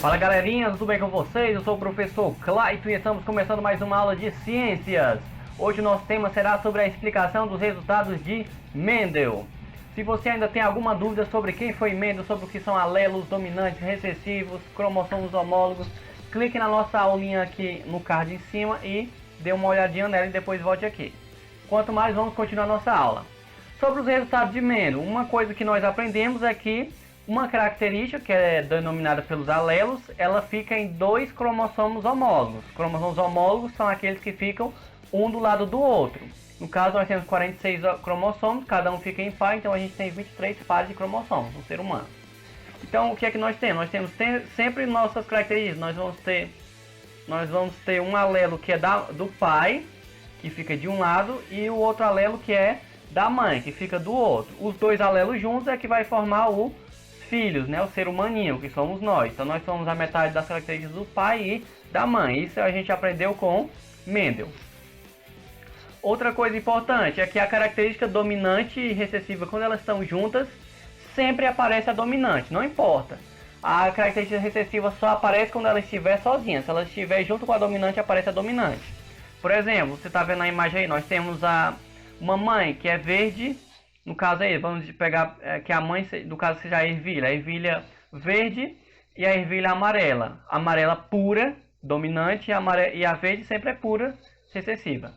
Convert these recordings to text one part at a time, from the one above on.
Fala galerinha, tudo bem com vocês? Eu sou o professor Clayton e estamos começando mais uma aula de ciências. Hoje o nosso tema será sobre a explicação dos resultados de Mendel. Se você ainda tem alguma dúvida sobre quem foi Mendel, sobre o que são alelos, dominantes, recessivos, cromossomos homólogos, clique na nossa aulinha aqui no card em cima e dê uma olhadinha nela e depois volte aqui. Quanto mais, vamos continuar nossa aula. Sobre os resultados de Mendel, uma coisa que nós aprendemos é que uma característica, que é denominada pelos alelos, ela fica em dois cromossomos homólogos. Cromossomos homólogos são aqueles que ficam um do lado do outro. No caso, nós temos 46 cromossomos, cada um fica em par, então a gente tem 23 pares de cromossomos no ser humano. Então, o que é que nós temos? Nós temos sempre nossas características. Nós vamos ter um alelo que é do pai, que fica de um lado, e o outro alelo que é da mãe, que fica do outro. Os dois alelos juntos é que vai formar o filhos, né, o ser humaninho, que somos nós. Então nós somos a metade das características do pai e da mãe. Isso a gente aprendeu com Mendel. Outra coisa importante é que a característica dominante e recessiva, quando elas estão juntas, sempre aparece a dominante, não importa. A característica recessiva só aparece quando ela estiver sozinha. Se ela estiver junto com a dominante, aparece a dominante. Por exemplo, você está vendo na imagem aí, nós temos uma mãe que é verde. No caso aí, vamos pegar que a mãe, no caso, seja a ervilha verde e a ervilha amarela. Amarela pura, dominante, e a verde sempre é pura, recessiva.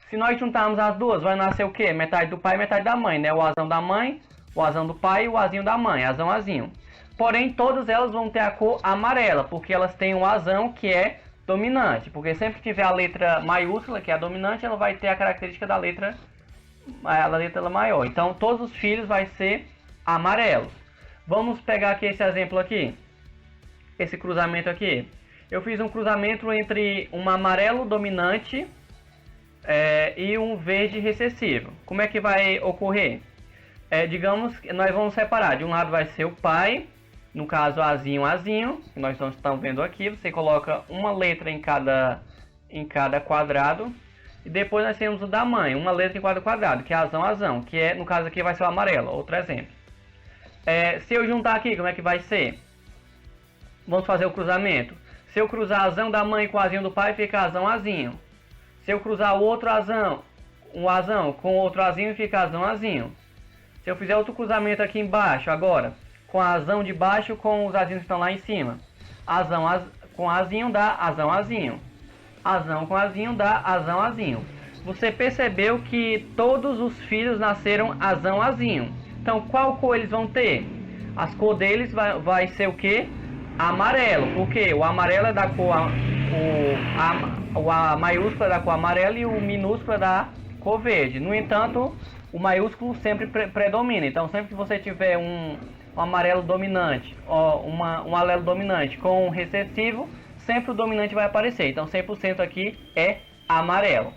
Se nós juntarmos as duas, vai nascer o quê? Metade do pai e metade da mãe, né? O azão da mãe, o azão do pai e o azinho da mãe, azão, azinho. Porém, todas elas vão ter a cor amarela, porque elas têm um azão que é dominante. Porque sempre que tiver a letra maiúscula, que é a dominante, ela vai ter a característica da letra maior. Então todos os filhos vai ser amarelos. Vamos pegar aqui esse exemplo aqui, esse cruzamento aqui. Eu fiz um cruzamento entre um amarelo dominante e um verde recessivo. Como é que vai ocorrer? Digamos que nós vamos separar. De um lado vai ser o pai, no caso azinho, que nós estamos vendo aqui. Você coloca uma letra em cada quadrado. E depois nós temos o da mãe, uma letra em cada quadrado, que é azão, que no caso aqui vai ser o amarelo, outro exemplo. Se eu juntar aqui, como é que vai ser? Vamos fazer o cruzamento. Se eu cruzar azão da mãe com o azinho do pai, fica azinho. Se eu cruzar o outro azão, um azão com outro azinho, fica azinho. Se eu fizer outro cruzamento aqui embaixo, agora, com a azão de baixo com os azinhos que estão lá em cima. Com azinho dá azinho. Azão com azinho dá azinho. Você percebeu que todos os filhos nasceram azinho. Então qual cor eles vão ter? As cores deles vai ser o que? Amarelo. Porque o amarelo é da cor a maiúscula é da cor amarela e o minúsculo é da cor verde. No entanto, o maiúsculo sempre predomina. Então sempre que você tiver um amarelo dominante, um alelo dominante com um recessivo, sempre o dominante vai aparecer. Então 100% aqui é amarelo.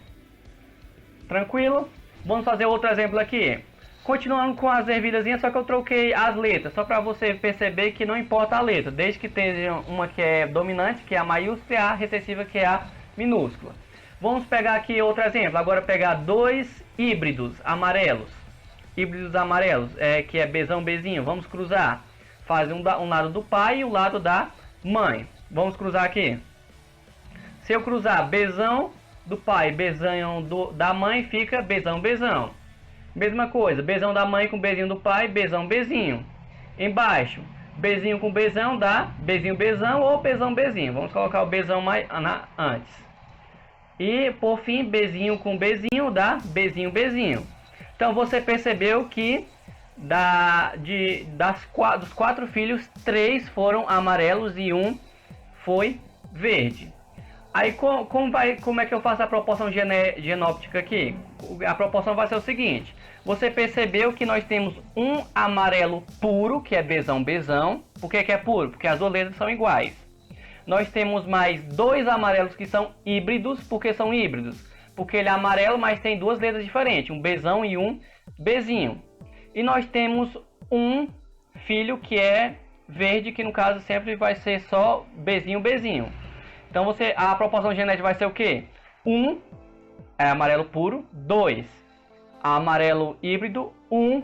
Tranquilo? Vamos fazer outro exemplo aqui. Continuando com as ervilhazinhas, só que eu troquei as letras, só para você perceber que não importa a letra, desde que tenha uma que é dominante, que é a maiúscula, e a recessiva, que é a minúscula. Vamos pegar aqui outro exemplo. Agora pegar dois híbridos amarelos. Que é Bzão, Bzinho. Vamos cruzar. Fazer um lado do pai e o lado da mãe. Vamos cruzar aqui. Se eu cruzar Bzão do pai, Bzão da mãe, fica Bzão. Mesma coisa, Bzão da mãe com Bzinho do pai, Bzinho. Embaixo, Bzinho com Bzão dá Bzão ou Bzinho. Vamos colocar o Bzão antes. E por fim, Bzinho com Bzinho dá Bzinho. Então você percebeu que dos 4 filhos, 3 foram amarelos e 1 foi verde. Aí como é que eu faço a proporção genóptica aqui? A proporção vai ser o seguinte. Você percebeu que nós temos um amarelo puro, que é Bzão. Por que é puro? Porque as duas letras são iguais. Nós temos mais 2 amarelos que são híbridos. Por que são híbridos? Porque ele é amarelo, mas tem 2 letras diferentes. Um Bzão e um Bzinho. E nós temos um filho que é verde, que no caso sempre vai ser só Bzinho. Então a proporção genética vai ser o quê? 1 é amarelo puro, 2 amarelo híbrido, 1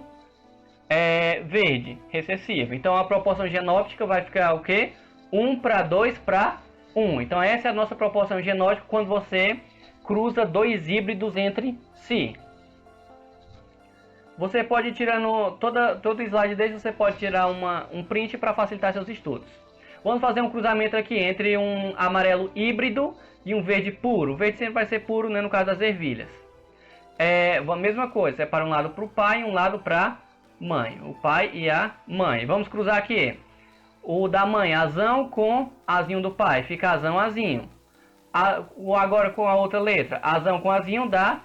verde recessivo. Então a proporção genóptica vai ficar o quê? 1 para 2 para 1. Então essa é a nossa proporção genótica quando você cruza dois híbridos entre si. Você pode ir tirando todo slide desse, você pode tirar um print para facilitar seus estudos. Vamos fazer um cruzamento aqui entre um amarelo híbrido e um verde puro. O verde sempre vai ser puro, né, no caso das ervilhas. A mesma coisa, separa um lado para o pai e um lado para mãe. O pai e a mãe. Vamos cruzar aqui. O da mãe, azão com azinho do pai, fica azão, azinho. Agora com a outra letra, azão com azinho dá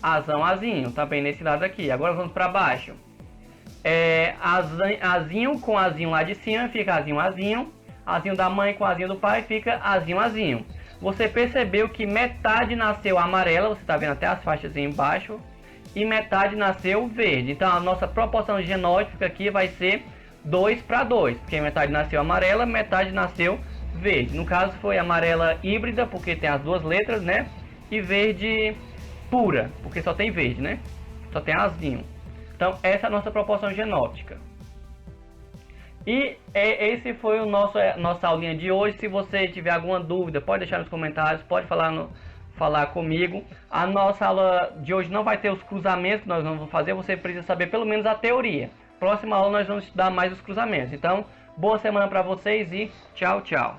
azão, azinho, tá bem nesse lado aqui. Agora vamos para baixo. Azinho com azinho lá de cima fica azinho, azinho. Azinho da mãe com azinho do pai fica azinho, azinho. Você percebeu que metade nasceu amarela, você tá vendo até as faixas aí embaixo, e metade nasceu verde. Então a nossa proporção genótica aqui vai ser 2 para 2, porque metade nasceu amarela, metade nasceu verde. No caso foi amarela híbrida, porque tem as duas letras, né? E verde pura, porque só tem verde, né? Só tem azinho. Então essa é a nossa proporção genótica. E esse foi o nossa aulinha de hoje. Se você tiver alguma dúvida, pode deixar nos comentários, pode falar comigo. A nossa aula de hoje não vai ter os cruzamentos que nós vamos fazer, você precisa saber pelo menos a teoria. Próxima aula nós vamos estudar mais os cruzamentos. Então, boa semana para vocês e tchau, tchau.